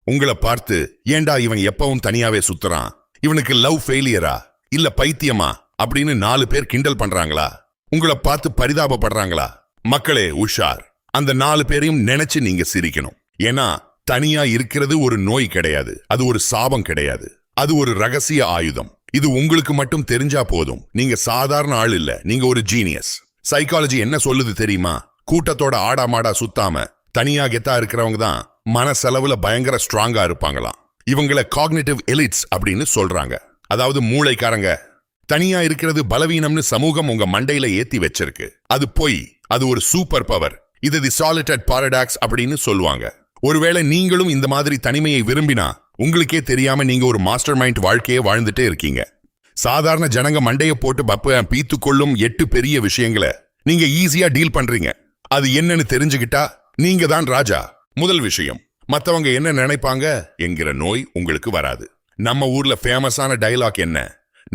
உங்களை பார்த்து ஏண்டா இவன் எப்பவும் தனியாவே சுத்துறான், இவனுக்கு லவ் ஃபெயிலியரா இல்ல பைத்தியமா அப்படின்னு 4 பேர் கிண்டல் பண்றாங்களா, உங்களை பார்த்து பரிதாபப்படுறாங்களா? மக்களே உஷார், அந்த 4 பேரையும் நினைச்சு நீங்க சிரிக்கணும். ஏன்னா தனியா இருக்கிறது ஒரு நோய் கிடையாது, அது ஒரு சாபம் கிடையாது, அது ஒரு ரகசிய ஆயுதம். இது உங்களுக்கு மட்டும் தெரிஞ்சா போதும். நீங்க சாதாரண ஆள் இல்ல, நீங்க ஒரு ஜீனியஸ். சைக்காலஜி என்ன சொல்லுது தெரியுமா? கூட்டத்தோட ஆடாமாடா சுத்தாம தனியா கெத்தா இருக்கிறவங்க தான் மனசெலவுல பயங்கர ஸ்ட்ராங்கா இருப்பாங்களாம். இவங்கள காக்னிட்டிவ் எலிட்ஸ் அப்படின்னு சொல்றாங்க, அதாவது மூளைக்காரங்க. தனியா இருக்கிறது பலவீனம்னு சமூகம் உங்க மண்டையில ஏத்தி வச்சிருக்கு. அது பொய், அது ஒரு சூப்பர் பவர். இது தி சாலிட்டட் பாரடாக்ஸ் அப்படின்னு சொல்லுவாங்க. ஒருவேளை நீங்களும் இந்த மாதிரி தனிமையை விரும்பினா உங்களுக்கே தெரியாம நீங்க ஒரு மாஸ்டர் மைண்ட் வாழ்க்கையை வாழ்ந்துட்டே இருக்கீங்க. சாதாரண ஜனங்க மண்டைய போட்டு பீத்து கொள்ளும் 8 பெரிய விஷயங்களை நீங்க ஈஸியா டீல் பண்றீங்க. அது என்னன்னு தெரிஞ்சுக்கிட்டா நீங்க தான் ராஜா. முதல் விஷயம், மத்தவங்க என்ன நினைப்பாங்க என்கிற நோய் உங்களுக்கு வராது. நம்ம ஊர்ல ஃபேமஸான டயலாக் என்ன?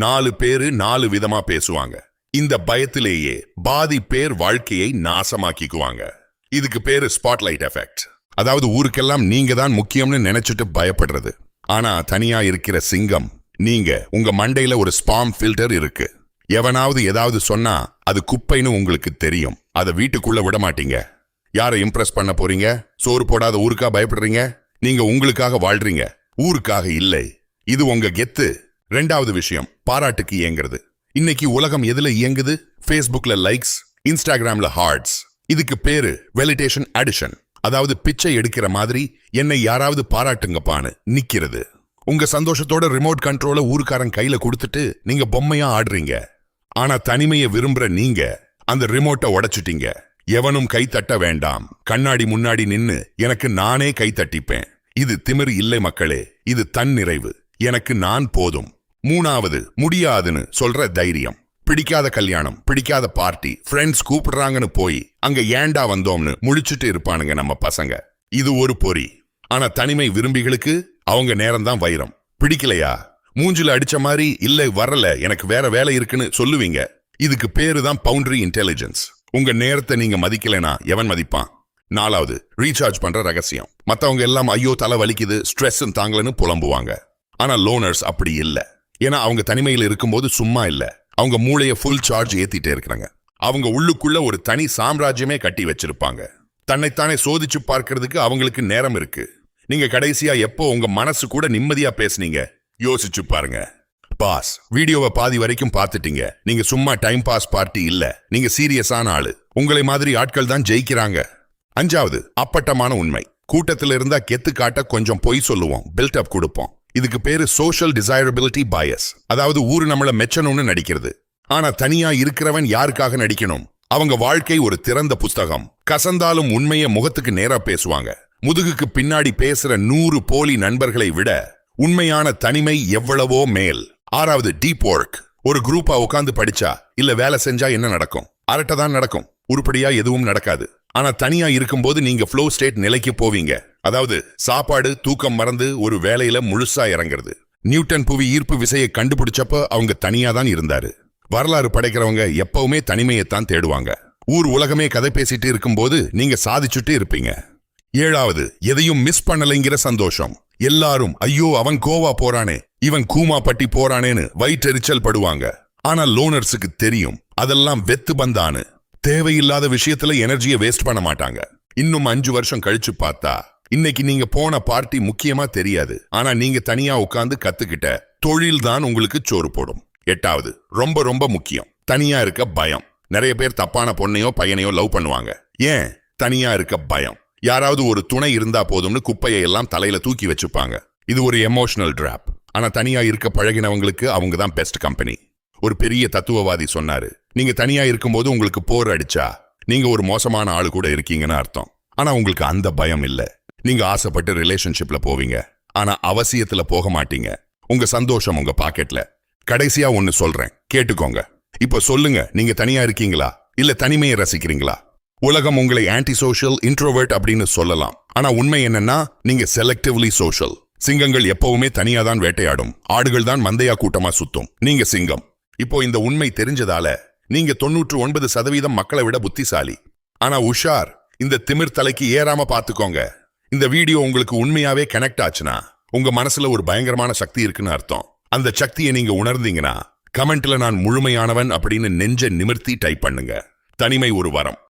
4 பேரு 4 விதமா பேசுவாங்க. இந்த பயத்திலேயே பாதி பேர் வாழ்க்கையை நாசமாக்கிக்குவாங்க. இதுக்கு பேரு ஸ்பாட்லைட் எஃபெக்ட். அதாவது ஊருக்கெல்லாம் நீங்க தான் முக்கியம்னு நினைச்சிட்டு பயப்படுறது. ஆனா தனியா இருக்கிற சிங்கம் நீங்க. உங்க மண்டையில ஒரு ஸ்பாம் ஃபில்டர் இருக்கு. எவனாவது ஏதாவது சொன்னா அது குப்பைன்னு உங்களுக்கு தெரியும். அதை வீட்டுக்குள்ள விட மாட்டீங்க. யாரை இம்ப்ரெஸ் பண்ண போறீங்க? சோறு போடாத ஊருக்கா பயப்படுறீங்க? நீங்க உங்களுக்காக வாழ்றீங்க, ஊருக்காக இல்லை. இது உங்க கெத்து. 2வது விஷயம், பாராட்டுக்கு இயங்குறது. இன்னைக்கு உலகம் எதுல இயங்குது? ஃபேஸ்புக்ல லைக்ஸ், இன்ஸ்டாகிராம்ல ஹார்ட்ஸ். இதுக்கு பேரு வெலிடேஷன் அடிஷன். அதாவது பிச்சை எடுக்கிற மாதிரி என்னை யாராவது பாராட்டுங்கப்பான்னு நிக்கிறது. உங்க சந்தோஷத்தோட ரிமோட் கண்ட்ரோல ஊருக்காரன் கையில கொடுத்துட்டு நீங்க பொம்மையா ஆடுறீங்க. ஆனா தனிமையை விரும்புற நீங்க அந்த ரிமோட்டை உடைச்சிட்டீங்க. எவனும் கை தட்ட வேண்டாம். கண்ணாடி முன்னாடி நின்னு எனக்கு நானே கை தட்டிப்பேன். இது திமிர் இல்லை மக்களே, இது தன் நிறைவு. எனக்கு நான் போதும். 3வது, முடியாதுன்னு சொல்ற தைரியம். பிடிக்காத கல்யாணம், பிடிக்காத பார்ட்டி, ஃப்ரெண்ட்ஸ் கூப்பிடுறாங்கன்னு போய் அங்க ஏண்டா வந்தோம்னு முழிச்சுட்டு இருப்பானுங்க நம்ம பசங்க. இது ஒரு பொறி. ஆனா தனிமை விரும்பிகளுக்கு அவங்க நேரம் தான் வைரம். பிடிக்கலையா? மூஞ்சில அடிச்ச மாதிரி இல்ல வரல, எனக்கு வேற வேலை இருக்குன்னு சொல்லுவீங்க. இதுக்கு பேரு தான் பவுண்டரி இன்டெலிஜென்ஸ். உங்க நேரத்தை நீங்க மதிக்கலைனா எவன் மதிப்பான்? 4வது, ரீசார்ஜ் பண்ற ரகசியம். மத்தவங்க எல்லாம் ஐயோ தலை வலிக்குது, ஸ்ட்ரெஸ் தாங்கலன்னு புலம்புவாங்க. ஆனா லோனர்ஸ் அப்படி இல்ல. ஏன்னா அவங்க தனிமையில் இருக்கும்போது சும்மா இல்ல, அவங்க மூளைய ஃபுல் சார்ஜ் ஏத்திட்டே இருக்கிறாங்க. அவங்க உள்ளுக்குள்ள ஒரு தனி சாம்ராஜ்யமே கட்டி வச்சிருப்பாங்க. தன்னைத்தானே சோதிச்சு பார்க்கிறதுக்கு அவங்களுக்கு நேரம் இருக்கு. நீங்க கடைசியா எப்போ உங்க மனசு கூட நிம்மதியா பேசுனீங்க? யோசிச்சு பாருங்க. பாஸ், வீடியோவை பாதி வரைக்கும் பார்த்துட்டீங்க. நீங்க சும்மா டைம் பாஸ் பார்ட்டி இல்ல, நீங்க சீரியஸான ஆளு. உங்களை மாதிரி ஆட்கள் தான் ஜெயிக்கிறாங்க. 5வது, அப்பட்டமான உண்மை. கூட்டத்தில் இருந்தா கெத்து காட்ட கொஞ்சம் பொய் சொல்லுவோம், பில்டப் கொடுப்போம். இதுக்கு பேரு சோஷியல் டிசைரபிலிட்டி பயஸ். அதாவது ஊரு நம்மள மெச்சணும்னு நடிக்கிறது. ஆனா தனியா இருக்கிறவன் யாருக்காக நடிக்கணும்? அவங்க வாழ்க்கை ஒரு திறந்த புஸ்தகம். கசந்தாலும் உண்மையை முகத்துக்கு நேரா பேசுவாங்க. முதுகுக்கு பின்னாடி பேசுற 100 போலி நண்பர்களை விட உண்மையான தனிமை எவ்வளவோ மேல். 6வது, டீப் ஒர்க். ஒரு குரூப்பா உட்காந்து படிச்சா இல்ல வேலை செஞ்சா என்ன நடக்கும்? அரட்டை தான் நடக்கும், உருப்படியா எதுவும் நடக்காது. ஆனா தனியா இருக்கும்போது நீங்க ஃப்ளோ ஸ்டேட் நிலைக்கு போவீங்க. அதாவது சாப்பாடு தூக்கம் மறந்து ஒரு வேலையில முழுசா இறங்குறது. நியூட்டன் புவி ஈர்ப்பு விசையை கண்டுபிடிச்சப்ப அவங்க தனியா தான் இருந்தாரு. வரலாறு படைக்கிறவங்க எப்பவுமே தனிமையைத்தான் தேடுவாங்க. ஊர் உலகமே கதை பேசிட்டு இருக்கும்போது நீங்க சாதிச்சுட்டு இருப்பீங்க. 7வது, எதையும் மிஸ் பண்ணலைங்கிற சந்தோஷம். எல்லாரும் ஐயோ அவன் கோவா போறானே, இவன் கூமா பட்டி போறானேன்னு வயிற்றெரிச்சல் படுவாங்க. ஆனா லோனர்ஸுக்கு தெரியும் அதெல்லாம் வெத்து பந்தான்னு. தேவையில்லாத விஷயத்துல எனர்ஜியை வேஸ்ட் பண்ண மாட்டாங்க. இன்னும் 5 வருஷம் கழிச்சு பார்த்தா இன்னைக்கு நீங்க போன பார்ட்டி முக்கியமா தெரியாது. ஆனா நீங்க தனியா உட்கார்ந்து கத்துக்கிட்ட தொழில் தான் உங்களுக்கு சோறு போடும். 8வது, ரொம்ப ரொம்ப முக்கியம், தனியா இருக்க பயம். நிறைய பேர் தப்பான பொண்ணையோ பையனையோ லவ் பண்ணுவாங்க. ஏன்? தனியா இருக்க பயம். யாராவது ஒரு துணை இருந்தா போதும்னு குப்பையை எல்லாம் தலையில தூக்கி வச்சுப்பாங்க. இது ஒரு எமோஷனல் டிராப். ஆனா தனியா இருக்க பழகினவங்களுக்கு அவங்க தான் பெஸ்ட் கம்பெனி. ஒரு பெரிய தத்துவவாதி சொன்னாரு, நீங்க தனியா இருக்கும்போது உங்களுக்கு போர் அடிச்சா நீங்க ஒரு மோசமான ஆளு கூட இருக்கீங்கன்னு அர்த்தம். ஆனா உங்களுக்கு அந்த பயம் இல்ல. நீங்க ஆசைப்பட்டு ரிலேஷன்ஷிப்ல போவீங்க, ஆனா அவசியத்துல போக மாட்டீங்க. உங்க சந்தோஷம் உங்க பாக்கெட்ல. கடைசியா ஒன்னு சொல்றேன், கேட்டுக்கோங்க. இப்ப சொல்லுங்க, நீங்க தனியா இருக்கீங்களா இல்ல தனிமையை ரசிக்கிறீங்களா? உலகம் உங்களை ஆன்டி சோஷியல், இன்ட்ரோவர்ட் அப்படின்னு சொல்லலாம். ஆனா உண்மை என்னன்னா நீங்க செலக்டிவ்லி சோஷியல். சிங்கங்கள் எப்பவுமே தனியா தான் வேட்டையாடும், ஆடுகள் தான் மந்தையா கூட்டமா சுத்தும். நீங்க சிங்கம். இப்போ இந்த உண்மை தெரிஞ்சதால நீங்க 99% மக்களை விட புத்திசாலி. ஆனா உஷார், இந்த திமிர் தலைக்கு ஏறாம பாத்துக்கோங்க. இந்த வீடியோ உங்களுக்கு உண்மையாவே கனெக்ட் ஆச்சுன்னா உங்க மனசுல ஒரு பயங்கரமான சக்தி இருக்குன்னு அர்த்தம். அந்த சக்தியை நீங்க உணர்ந்தீங்கன்னா கமெண்ட்ல நான் முழுமையானவன் அப்படின்னு நெஞ்ச நிமிர்த்தி டைப் பண்ணுங்க. தனிமை ஒரு வரம்.